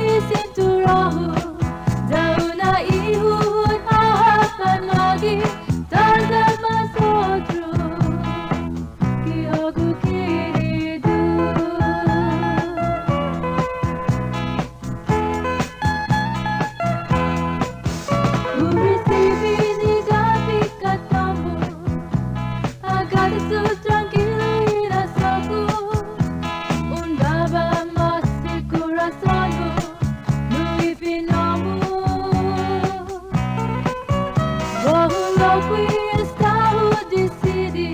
magisintu roho, jauh na ihud harapan lagi, tanda masotro, kihogu kiridu. Urisivi ni gabi katamu, agar su tranquilo y rasaku. Undaba masih kurasamu, nui pinamu. Walau ku estado di sini,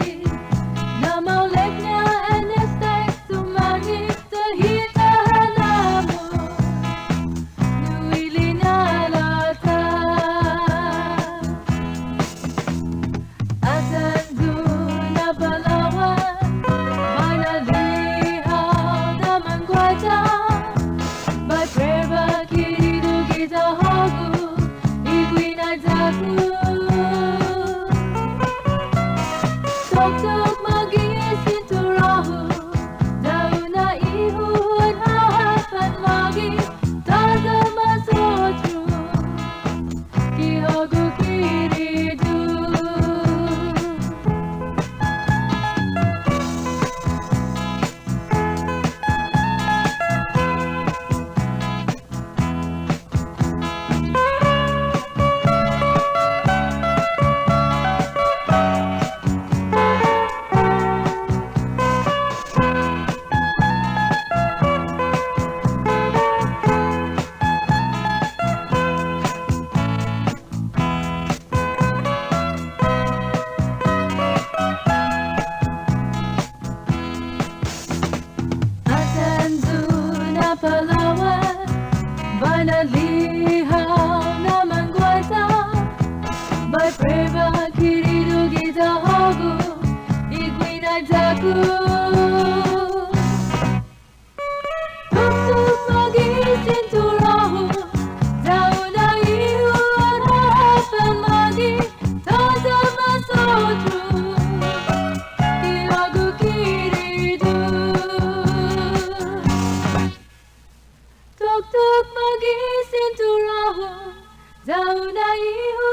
nama leknya enestek sumani terhita halamu, nui linalata. Asan zuna balawan, mana lihaw naman kwaja. Batreba kiridu kita hagu, iguina jaku. Tok-tok magisintu roho, jauh na ihud harapan lagi, tanda masotro, kihogu kiridu. Asan zuna palawan, banalihaw naman kwaja. By preba kiridu kita hagu, iguina jaku. Tuk-tuk magisintu roho, jauh na ihud harapan lagi, tanda masotro, kihogu kiridu. Tuk-tuk magisintu roho, jauh na ihud